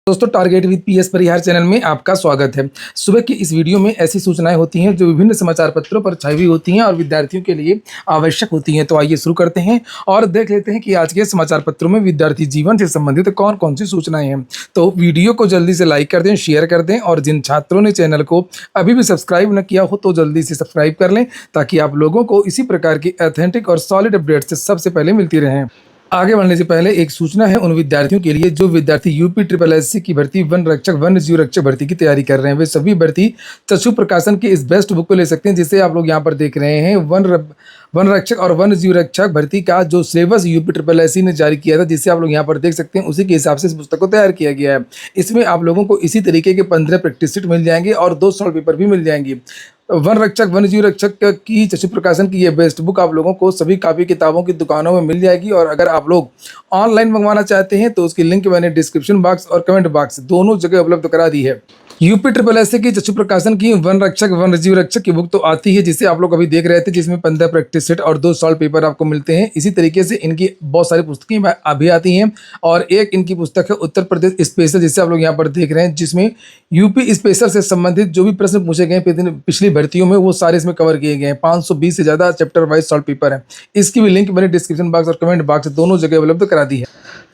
दोस्तों, target with PS Parihar channel में आपका स्वागत है। सुबह की इस वीडियो में ऐसी सूचनाएं होती हैं जो विभिन्न समाचार पत्रों पर छाई हुई होती हैं और विद्यार्थियों के लिए आवश्यक होती हैं। तो आइए शुरू करते हैं और देख लेते हैं कि आज के समाचार पत्रों में विद्यार्थी जीवन से संबंधित कौन कौन सी सूचनाएं हैं। तो वीडियो को जल्दी से लाइक कर दें, शेयर कर दें और जिन छात्रों ने चैनल को अभी भी सब्सक्राइब न किया हो तो जल्दी से सब्सक्राइब कर लें ताकि आप लोगों को इसी प्रकार की ऑथेंटिक और सॉलिड अपडेट्स सबसे पहले मिलती रहें। आगे बढ़ने से पहले एक सूचना है उन विद्यार्थियों के लिए जो विद्यार्थी यूपी ट्रिपल एससी की भर्ती वन रक्षक वन्य जीव रक्षक भर्ती की तैयारी कर रहे हैं। वे सभी भर्ती चक्षु प्रकाशन की इस बेस्ट बुक को ले सकते हैं जिसे आप लोग यहाँ पर देख रहे हैं। वन रक्षक और वन्य जीव रक्षक भर्ती का जो सिलेबस यूपी ट्रिपल एससी ने जारी किया था, जिसे आप लोग यहाँ पर देख सकते हैं, उसी के हिसाब से इस पुस्तक को तैयार किया गया है। इसमें आप लोगों को इसी तरीके के 15 प्रैक्टिस सेट मिल जाएंगे और 2 सॉल्व पेपर भी मिल जाएंगे। वन रक्षक वन्य जीव रक्षक की चक्षु प्रकाशन की ये बेस्ट बुक आप लोगों को सभी कापी किताबों की दुकानों में मिल जाएगी और अगर आप लोग ऑनलाइन मंगवाना चाहते हैं तो उसकी लिंक मैंने डिस्क्रिप्शन बॉक्स और कमेंट बॉक्स दोनों जगह उपलब्ध करा दी है। यूपी ट्रिपल एससी की चक्षु प्रकाशन की वन रक्षक वन्य जीव रक्षक की बुक तो आती है जिसे आप लोग अभी देख रहे थे, जिसमें 15 प्रैक्टिस सेट और 2 सॉल्व पेपर आपको मिलते हैं। इसी तरीके से इनकी बहुत सारी पुस्तकें अभी आती हैं और एक इनकी पुस्तक है उत्तर प्रदेश स्पेशल, जिसे आप लोग यहाँ पर देख रहे हैं, जिसमें यूपी स्पेशल से संबंधित जो भी प्रश्न पूछे गए पिछली भर्तियों में वो सारे इसमें कवर किए गए हैं। 520 से ज़्यादा चैप्टर वाइज सॉल्व पेपर है। इसकी भी लिंक मैंने डिस्क्रिप्शन बॉक्स और कमेंट बॉक्स दोनों जगह उपलब्ध करा दी है।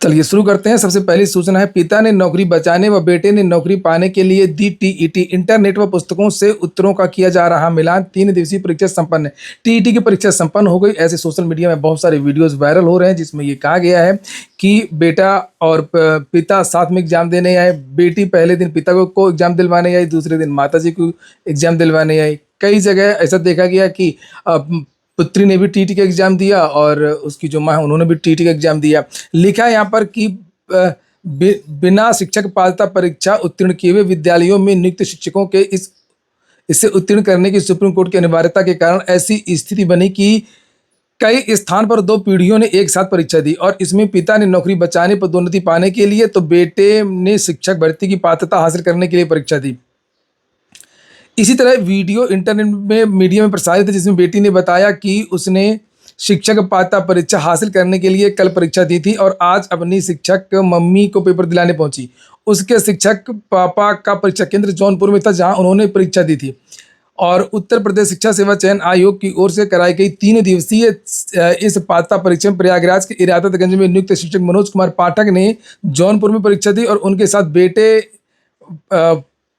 चलिए शुरू करते हैं। सबसे पहली सूचना है, पिता ने नौकरी बचाने व बेटे ने नौकरी पाने के लिए दी टीईटी। इंटरनेट व पुस्तकों से उत्तरों का किया जा रहा मिलान। 3 दिवसीय परीक्षा संपन्न। टीईटी की परीक्षा संपन्न हो गई। ऐसे सोशल मीडिया में बहुत सारे वीडियोस वायरल हो रहे हैं जिसमें ये कहा गया है कि बेटा और पिता साथ में एग्जाम देने आए। बेटी पहले दिन पिता को एग्जाम दिलवाने आई, दूसरे दिन माता जी को एग्जाम दिलवाने आई। कई जगह ऐसा देखा गया कि पुत्री ने भी टीटी का एग्जाम दिया और उसकी जो माँ है उन्होंने भी टीटी का एग्जाम दिया। लिखा है यहाँ पर कि बिना शिक्षक पात्रता परीक्षा उत्तीर्ण किए हुए विद्यालयों में नियुक्त शिक्षकों के इससे उत्तीर्ण करने की सुप्रीम कोर्ट की अनिवार्यता के कारण ऐसी स्थिति बनी कि कई स्थान पर 2 पीढ़ियों ने एक साथ परीक्षा दी और इसमें पिता ने नौकरी बचाने पदोन्नति पाने के लिए तो बेटे ने शिक्षक भर्ती की पात्रता हासिल करने के लिए परीक्षा दी। इसी तरह वीडियो इंटरनेट में मीडिया में प्रसारित है जिसमें बेटी ने बताया कि उसने शिक्षक पात्रता परीक्षा हासिल करने के लिए कल परीक्षा दी थी और आज अपनी शिक्षक मम्मी को पेपर दिलाने पहुंची। उसके शिक्षक पापा का परीक्षा केंद्र जौनपुर में था जहां उन्होंने परीक्षा दी थी और उत्तर प्रदेश शिक्षा सेवा चयन आयोग की ओर से कराई गई 3 दिवसीय इस पात्रता परीक्षा में प्रयागराज के इरादतगंज में नियुक्त शिक्षक मनोज कुमार पाठक ने जौनपुर में परीक्षा दी और उनके साथ बेटे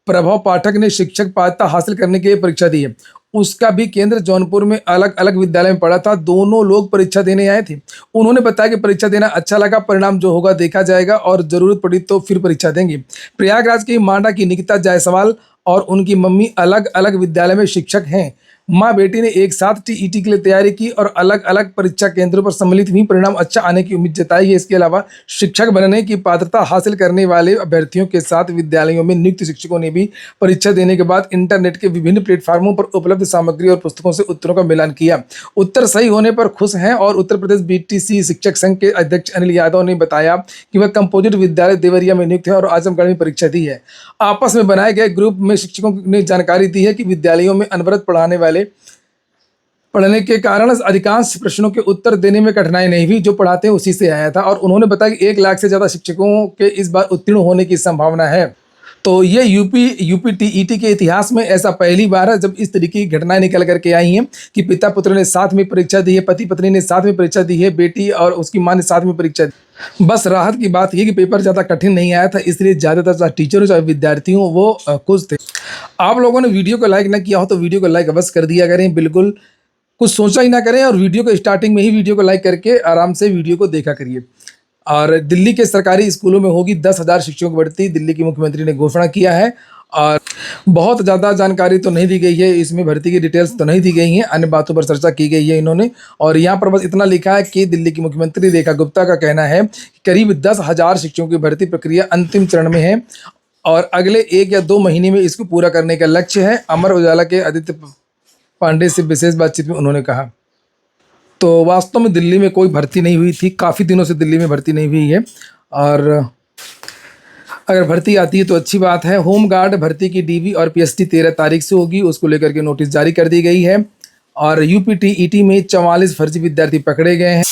प्रभव पाठक ने शिक्षक पात्रता हासिल करने के लिए परीक्षा दी है। उसका भी केंद्र जौनपुर में अलग अलग विद्यालय में पढ़ा था। दोनों लोग परीक्षा देने आए थे। उन्होंने बताया कि परीक्षा देना अच्छा लगा, परिणाम जो होगा देखा जाएगा और जरूरत पड़ी तो फिर परीक्षा देंगे। प्रयागराज की मांडा की निकिता जायसवाल और उनकी मम्मी अलग अलग विद्यालय में शिक्षक हैं। माँ बेटी ने एक साथ टीईटी के लिए तैयारी की और अलग अलग परीक्षा केंद्रों पर सम्मिलित हुई। परिणाम अच्छा आने की उम्मीद जताई है। इसके अलावा शिक्षक बनने की पात्रता हासिल करने वाले अभ्यर्थियों के साथ विद्यालयों में नियुक्त शिक्षकों ने भी परीक्षा देने के बाद इंटरनेट के विभिन्न प्लेटफार्मों पर उपलब्ध सामग्री और पुस्तकों से उत्तरों का मिलान किया। उत्तर सही होने पर खुश हैं और उत्तर प्रदेश बीटीसी शिक्षक संघ के अध्यक्ष अनिल यादव ने बताया कि वह कंपोजिट विद्यालय देवरिया में नियुक्त है और आजमगढ़ में परीक्षा दी है। आपस में बनाए गए ग्रुप में शिक्षकों ने जानकारी दी है कि विद्यालयों में अनवरत पढ़ने के कारण अधिकांश प्रश्नों के उत्तर देने में कठिनाई नहीं हुई। जो पढ़ाते हैं उसी से आया था और उन्होंने बताया कि 1 लाख से ज़्यादा शिक्षकों के इस बार उत्तीर्ण होने की संभावना है। तो ये यूपी टीईटी के इतिहास में ऐसा पहली बार है जब इस तरीके की घटनाएं निकल करके आई हैं कि पिता पुत्र ने साथ में परीक्षा दी है, पति पत्नी ने साथ में परीक्षा दी है, बेटी और उसकी माँ ने साथ में परीक्षा दी। बस राहत की बात ये कि पेपर ज़्यादा कठिन नहीं आया था, इसलिए ज़्यादातर चाहे टीचर हो चाहे विद्यार्थी हो वो खुश थे। आप लोगों ने वीडियो को लाइक न किया हो तो वीडियो को लाइक अवश्य कर दिया करें। बिल्कुल कुछ सोचा ही ना करें और वीडियो को स्टार्टिंग में ही वीडियो को लाइक करके आराम से वीडियो को देखा करिए। और दिल्ली के सरकारी स्कूलों में होगी 10,000 शिक्षकों की भर्ती, दिल्ली की मुख्यमंत्री ने घोषणा किया है और बहुत ज़्यादा जानकारी तो नहीं दी गई है, इसमें भर्ती की डिटेल्स तो नहीं दी गई हैं, अन्य बातों पर चर्चा की गई है इन्होंने। और यहाँ पर बस इतना लिखा है कि दिल्ली की मुख्यमंत्री रेखा गुप्ता का कहना है कि करीब 10,000 शिक्षकों की भर्ती प्रक्रिया अंतिम चरण में है और अगले 1 या 2 महीने में इसको पूरा करने का लक्ष्य है। अमर उजाला के आदित्य पांडे से विशेष बातचीत में उन्होंने कहा। तो वास्तव में दिल्ली में कोई भर्ती नहीं हुई थी, काफ़ी दिनों से दिल्ली में भर्ती नहीं हुई है और अगर भर्ती आती है तो अच्छी बात है। होम गार्ड भर्ती की डीवी और पीएसटी 13 तारीख से होगी, उसको लेकर के नोटिस जारी कर दी गई है। और यूपी टीईटी में 44 फर्जी विद्यार्थी पकड़े गए हैं।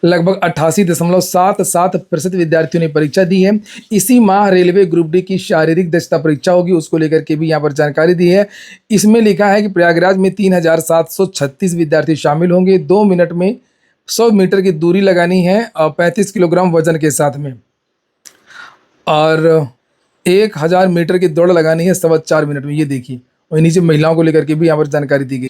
लगभग 88.77% विद्यार्थियों ने परीक्षा दी है। इसी माह रेलवे ग्रुप डी की शारीरिक दक्षता परीक्षा होगी, उसको लेकर के भी यहाँ पर जानकारी दी है। इसमें लिखा है कि प्रयागराज में 3736 विद्यार्थी शामिल होंगे। 2 मिनट में 100 मीटर की दूरी लगानी है और 35 किलोग्राम वजन के साथ में, और 1000 मीटर की दौड़ लगानी है 4.25 मिनट में। ये देखिए, और नीचे महिलाओं को लेकर के भी यहाँ पर जानकारी दी गई।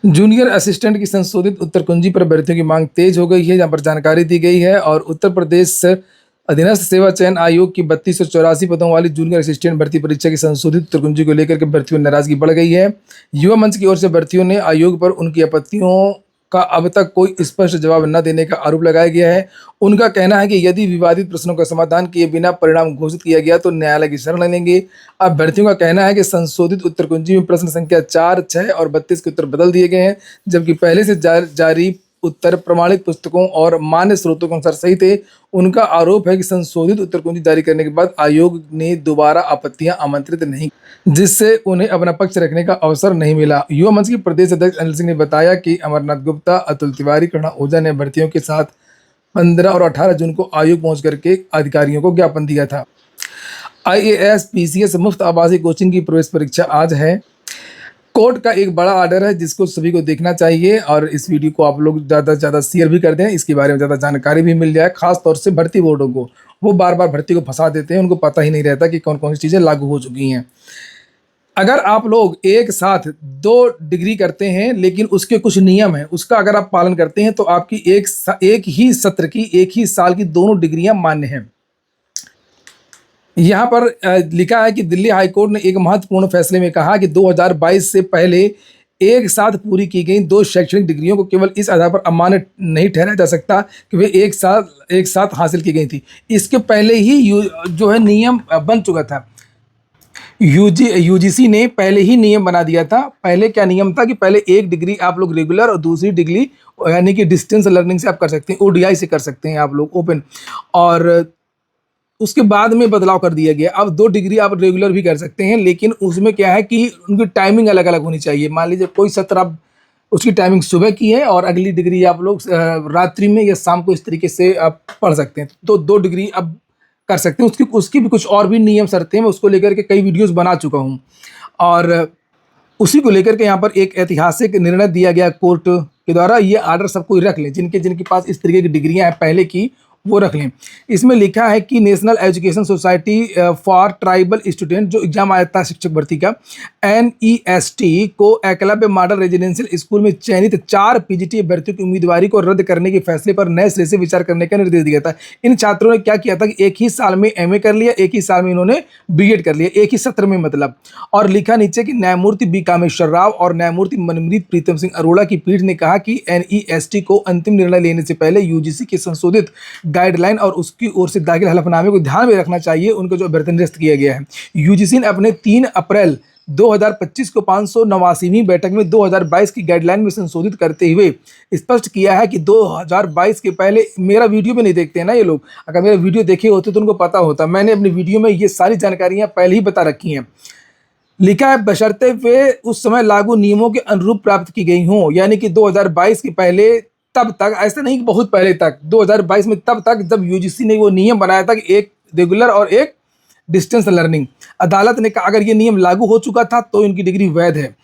जूनियर असिस्टेंट की संशोधित उत्तर कुंजी पर भर्तियों की मांग तेज हो गई है, यहाँ पर जानकारी दी गई है। और उत्तर प्रदेश अधीनस्थ सेवा चयन आयोग की 3284 पदों वाली जूनियर असिस्टेंट भर्ती परीक्षा की संशोधित उत्तर कुंजी को लेकर के भर्तियों में नाराजगी बढ़ गई है। युवा मंच की ओर से भर्तियों ने आयोग पर उनकी आपत्तियों का अब तक कोई स्पष्ट जवाब न देने का आरोप लगाया गया है। उनका कहना है कि यदि विवादित प्रश्नों का समाधान किए बिना परिणाम घोषित किया गया तो न्यायालय की शरण लेंगे। अब भर्तियों का कहना है कि संशोधित उत्तर कुंजी में प्रश्न संख्या 4, 6 और 32 के उत्तर बदल दिए गए हैं, जबकि पहले से जारी उत्तर प्रमाणित पुस्तकों और मान्य स्रोतों के अनुसार सही थे। उनका आरोप है कि संशोधित उत्तर कुंजी जारी करने के बाद आयोग ने दोबारा आपत्तियां आमंत्रित नहीं, जिससे उन्हें अपना पक्ष रखने का अवसर नहीं मिला। युवा मंच के प्रदेश अध्यक्ष अनिल सिंह ने बताया कि अमरनाथ गुप्ता, अतुल तिवारी, कृष्णा ओझा ने भर्तियों के साथ 15 और 18 जून को आयोग पहुंच करके अधिकारियों को ज्ञापन दिया था। IAS PCS मुफ्त आवासीय कोचिंग की प्रवेश परीक्षा आज है। कोर्ट का एक बड़ा ऑर्डर है जिसको सभी को देखना चाहिए, और इस वीडियो को आप लोग ज़्यादा से ज़्यादा शेयर भी कर दें, इसके बारे में ज़्यादा जानकारी भी मिल जाए। खास तौर से भर्ती बोर्डों को, वो बार बार भर्ती को फंसा देते हैं, उनको पता ही नहीं रहता कि कौन कौन सी चीज़ें लागू हो चुकी हैं। अगर आप लोग एक साथ 2 डिग्री करते हैं लेकिन उसके कुछ नियम हैं, उसका अगर आप पालन करते हैं तो आपकी एक ही सत्र की, एक ही साल की दोनों डिग्रियां मान्य हैं। यहाँ पर लिखा है कि दिल्ली हाईकोर्ट ने एक महत्वपूर्ण फैसले में कहा कि 2022 से पहले एक साथ पूरी की गई 2 शैक्षणिक डिग्रियों को केवल इस आधार पर अमान्य नहीं ठहराया जा सकता कि वे एक साथ हासिल की गई थी। इसके पहले ही जो है नियम बन चुका था। यूजीसी ने पहले ही नियम बना दिया था। पहले क्या नियम था कि पहले एक डिग्री आप लोग रेगुलर और दूसरी डिग्री यानी कि डिस्टेंस लर्निंग से आप कर सकते हैं, ODI से कर सकते हैं आप लोग ओपन, और उसके बाद में बदलाव कर दिया गया। अब 2 डिग्री आप रेगुलर भी कर सकते हैं, लेकिन उसमें क्या है कि उनकी टाइमिंग अलग अलग होनी चाहिए। मान लीजिए कोई सत्र आप उसकी टाइमिंग सुबह की है और अगली डिग्री आप लोग रात्रि में या शाम को, इस तरीके से आप पढ़ सकते हैं, तो 2 डिग्री अब कर सकते हैं। उसकी भी कुछ और भी नियम शर्तें हैं, मैं उसको लेकर के कई वीडियोज़ बना चुका हूँ, और उसी को लेकर के यहाँ पर एक ऐतिहासिक निर्णय दिया गया कोर्ट के द्वारा। ये ऑर्डर सब कोई रख लें, जिनके पास इस तरीके की डिग्रियां हैं पहले की, वो रख लें। इसमें लिखा है कि national education society for tribal student, जो एग्जाम आया था शिक्षक भर्ती का, NEST को एकलव्य मॉडल रेजिडेंशियल स्कूल में चयनित 4 PGT अभ्यर्थियों की उम्मीदवारी को रद्द करने के फैसले पर नए सिरे से विचार करने का निर्देश दिया था। इन छात्रों ने क्या किया था कि एक ही साल में MA कर लिया, एक ही साल में इन्होंने BEd कर लिया, एक ही सत्र में मतलब। और लिखा नीचे कि न्यायमूर्ति B कामेश्वर राव और न्यायमूर्ति मनमीत प्रीतम सिंह अरोड़ा की पीठ ने कहा कि NEST को अंतिम निर्णय लेने से पहले UGC के संशोधित गाइडलाइन और उसकी ओर से दाखिल हलफनामे को ध्यान में रखना चाहिए। उनको जो अभ्यर्थी निरस्त किया गया है, यूजीसी ने अपने 3 अप्रैल 2025 को 589वीं बैठक में 2022 की गाइडलाइन में संशोधित करते हुए स्पष्ट किया है कि 2022 के पहले, मेरा वीडियो में नहीं देखते हैं ना ये लोग, अगर मेरा वीडियो देखे होते तो उनको पता होता, मैंने अपनी वीडियो में ये सारी जानकारियां पहले ही बता रखी हैं। लिखा है बशर्ते वे उस समय लागू नियमों के अनुरूप प्राप्त की गई हों, यानी कि 2022 के पहले, तब तक, ऐसा नहीं कि बहुत पहले तक, 2022 में तब तक जब यूजीसी ने वो नियम बनाया था कि एक रेगुलर और एक डिस्टेंस लर्निंग। अदालत ने कहा अगर ये नियम लागू हो चुका था तो इनकी डिग्री वैध है।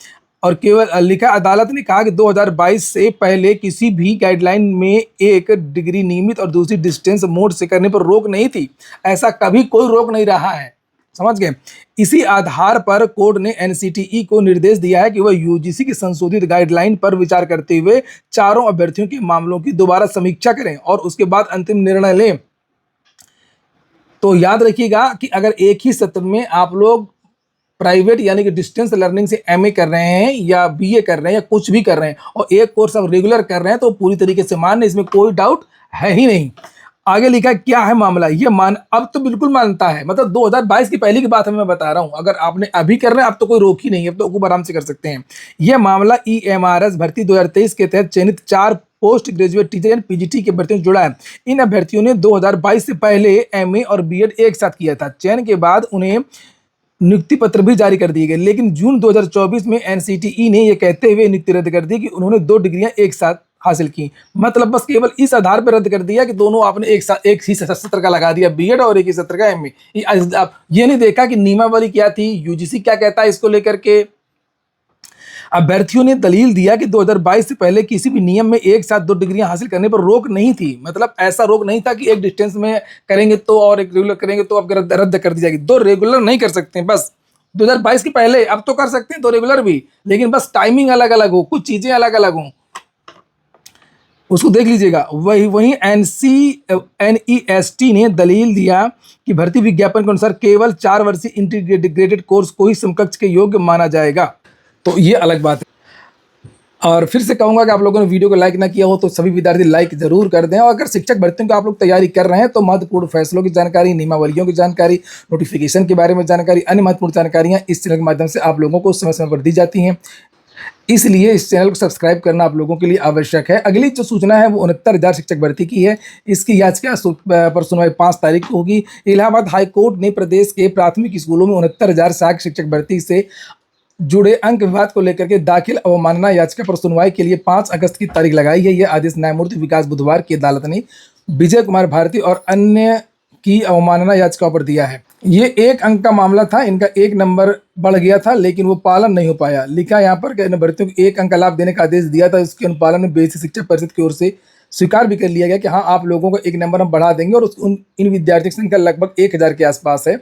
और केवल लिखा, अदालत ने कहा कि 2022 से पहले किसी भी गाइडलाइन में एक डिग्री नियमित और दूसरी डिस्टेंस मोड से करने पर रोक नहीं थी। ऐसा कभी कोई रोक नहीं रहा है, समझ गए। इसी आधार पर कोर्ट ने NCTE को निर्देश दिया है कि वह यूजीसी की संशोधित गाइडलाइन पर विचार करते हुए चारों अभ्यर्थियों के मामलों की दोबारा समीक्षा करें और उसके बाद अंतिम निर्णय लें। तो याद रखिएगा कि अगर एक ही सत्र में आप लोग प्राइवेट यानी कि डिस्टेंस लर्निंग से MA कर रहे हैं या BA कर रहे हैं या कुछ भी कर रहे हैं और एक कोर्स आप रेगुलर कर रहे हैं तो पूरी तरीके से मान्य, इसमें कोई डाउट है ही नहीं। आगे लिखा क्या है मामला, ये अब तो बिल्कुल मानता है, मतलब 2022 की पहले की बात मैं बता रहा हूं। अगर आपने अभी कर रहे हैं अब तो कोई रोक ही नहीं है, अब तो खूब आराम से कर सकते हैं। यह मामला EMRS भर्ती 2023 के तहत चयनित 4 post graduate teacher and PGT के भर्तियों से जुड़ा है। इन अभ्यर्थियों ने 2022 से पहले MA और BEd एक साथ किया था। चयन के बाद उन्हें नियुक्ति पत्र भी जारी कर दिए गए, लेकिन जून 2024 में NCTE ने यह कहते हुए नियुक्ति रद्द कर दी कि उन्होंने 2 डिग्रियां एक साथ हासिल की। मतलब बस केवल इस आधार पर रद्द कर दिया कि दोनों आपने एक ही सत्र का लगा दिया बीएड और एक ही सत्र का एमए। आप ये नहीं देखा कि नियमावली क्या थी, यूजीसी क्या कहता है इसको लेकर के। अभ्यर्थियों ने दलील दिया कि 2022 से पहले किसी भी नियम में एक साथ 2 डिग्रियां हासिल करने पर रोक नहीं थी। मतलब ऐसा रोक नहीं था कि एक डिस्टेंस में करेंगे तो और एक रेगुलर करेंगे तो अब रद्द कर दी जाएगी। 2 रेगुलर नहीं कर सकते बस 2022 के पहले, अब तो कर सकते हैं 2 रेगुलर भी, लेकिन बस टाइमिंग अलग अलग हो, कुछ चीजें अलग अलग हों, उसको देख लीजिएगा। वहीं NEST ने दलील दिया कि भर्ती विज्ञापन के अनुसार केवल 4 वर्षीय इंटीग्रेटेड कोर्स को ही समकक्ष के योग्य माना जाएगा। तो ये अलग बात है। और फिर से कहूंगा कि आप लोगों ने वीडियो को लाइक ना किया हो तो सभी विद्यार्थी लाइक जरूर कर दें। और अगर शिक्षक भर्तियों की आप लोग तैयारी कर रहे हैं तो महत्वपूर्ण फैसलों की जानकारी, नियमावलियों की जानकारी, नोटिफिकेशन के बारे में जानकारी, अन्य महत्वपूर्ण जानकारियां इस चैनल के माध्यम से आप लोगों को समय समय पर दी जाती हैं। इसलिए इस चैनल को सब्सक्राइब करना आप लोगों के लिए आवश्यक है। अगली जो सूचना है वो 69,000 शिक्षक भर्ती की है। इसकी याचिका पर सुनवाई 5 तारीख को होगी। इलाहाबाद हाईकोर्ट ने प्रदेश के प्राथमिक स्कूलों में 69,000 सहायक शिक्षक भर्ती से जुड़े अंक विवाद को लेकर के दाखिल अवमानना याचिका पर सुनवाई के लिए 5 अगस्त की तारीख लगाई है। यह आदेश न्यायमूर्ति विकास बुधवार की अदालत ने विजय कुमार भारती और अन्य की अवमानना याचिकाओं पर दिया है। ये 1 अंक का मामला था, इनका 1 नंबर बढ़ गया था लेकिन वो पालन नहीं हो पाया। लिखा यहाँ पर कि भर्तियों को 1 अंक का लाभ देने का आदेश दिया था, इसके अनुपालन में बेसिक शिक्षा परिषद की ओर से स्वीकार भी कर लिया गया कि हाँ आप लोगों को 1 नंबर हम बढ़ा देंगे। और इन विद्यार्थियों की संख्या लगभग 1000 के आसपास है,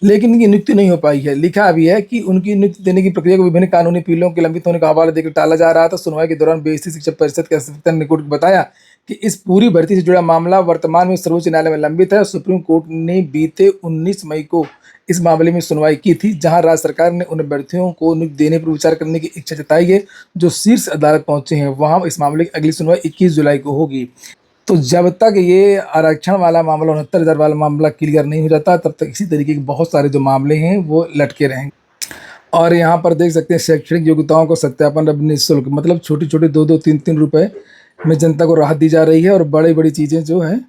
लेकिन इनकी नियुक्ति नहीं हो पाई है। लिखा भी है कि उनकी नियुक्ति देने की प्रक्रिया को विभिन्न कानूनी पीलों के लंबित होने का हवाला देकर टाला जा रहा था। सुनवाई के दौरान बेसिक शिक्षा परिषद के अधिवक्ता ने कोर्ट को बताया कि इस पूरी भर्ती से जुड़ा मामला वर्तमान में सर्वोच्च न्यायालय में लंबित है। सुप्रीम कोर्ट ने बीते 19 मई को इस मामले में सुनवाई की थी, जहां राज्य सरकार ने उन अभ्यर्थियों को नियुक्ति देने पर विचार करने की इच्छा जताई है जो शीर्ष अदालत पहुंचे हैं। वहां इस मामले की अगली सुनवाई 21 जुलाई को होगी। तो जब तक ये आरक्षण वाला मामला 69,000 वाला मामला क्लियर नहीं हो जाता तब तक इसी तरीके के बहुत सारे जो मामले हैं वो लटके रहेंगे। और यहाँ पर देख सकते हैं शैक्षणिक योग्यताओं को सत्यापन अब निःशुल्क, मतलब छोटी छोटी 2-2, 3-3 रुपए में जनता को राहत दी जा रही है। और बड़ी बड़ी चीज़ें जो हैं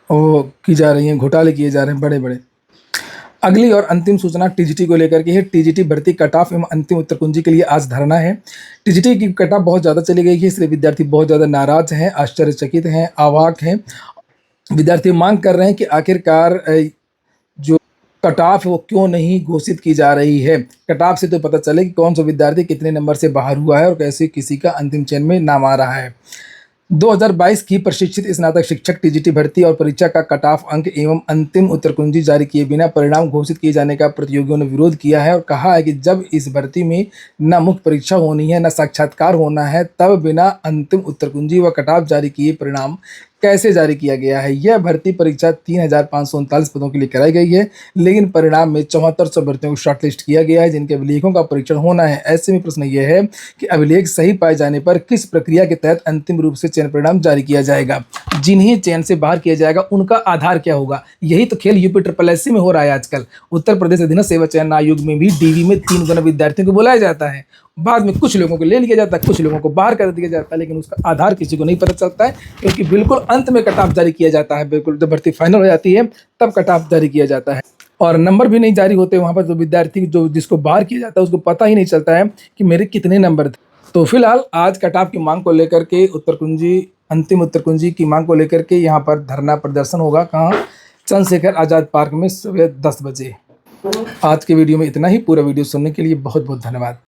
वो की जा रही हैं, घोटाले किए जा रहे हैं बड़े बड़े। अगली और अंतिम सूचना टीजीटी को लेकर के है। टीजीटी भर्ती कट ऑफ एवं अंतिम उत्तर कुंजी के लिए आज धरना है। टीजीटी की कट ऑफ बहुत ज़्यादा चली गई है, इसलिए विद्यार्थी बहुत ज़्यादा नाराज हैं, आश्चर्यचकित हैं, अवाक हैं। विद्यार्थी मांग कर रहे हैं कि आखिरकार जो कट ऑफ है वो क्यों नहीं घोषित की जा रही है। कट ऑफ से तो पता चले कि कौन सा विद्यार्थी कितने नंबर से बाहर हुआ है और कैसे किसी का अंतिम चयन में नाम आ रहा है। 2022 की प्रशिक्षित स्नातक शिक्षक टीजीटी भर्ती और परीक्षा का कट ऑफ अंक एवं अंतिम उत्तर कुंजी जारी किए बिना परिणाम घोषित किए जाने का प्रतियोगियों ने विरोध किया है और कहा है कि जब इस भर्ती में न मुख्य परीक्षा होनी है न साक्षात्कार होना है, तब बिना अंतिम उत्तर कुंजी व कट ऑफ जारी किए परिणाम कैसे जारी किया गया है। यह भर्ती परीक्षा 3,539 पदों के लिए कराई गई है, लेकिन परिणाम में 7400 भर्तियों को शॉर्टलिस्ट किया गया है जिनके अभिलेखों का परीक्षण होना है। ऐसे में प्रश्न यह है कि अभिलेख सही पाए जाने पर किस प्रक्रिया के तहत अंतिम रूप से चयन परिणाम जारी किया जाएगा। जिन्हें चयन से बाहर किया जाएगा उनका आधार क्या होगा। यही तो खेल यूपी SSSC में हो रहा है आजकल। उत्तर प्रदेश अधीनस्थ सेवा चयन आयोग में भी डीवी में 3 गुना विद्यार्थियों को बुलाया जाता है, बाद में कुछ लोगों को ले लिया जाता है, कुछ लोगों को बाहर कर दिया जाता है, लेकिन उसका आधार किसी को नहीं पता चलता है क्योंकि बिल्कुल अंत में कट ऑफ जारी किया जाता है। बिल्कुल जब भर्ती फाइनल हो जाती है तब कट ऑफ जारी किया जाता है और नंबर भी नहीं जारी होते वहाँ पर। जो विद्यार्थी जो जिसको बाहर किया जाता है उसको पता ही नहीं चलता है कि मेरे कितने नंबर थे। तो फिलहाल आज कट ऑफ की मांग को लेकर के अंतिम उत्तर कुंजी की मांग को लेकर के यहाँ पर धरना प्रदर्शन होगा। कहाँ? चंद्रशेखर आज़ाद पार्क में सुबह 10 बजे। आज के वीडियो में इतना ही। पूरा वीडियो सुनने के लिए बहुत बहुत धन्यवाद।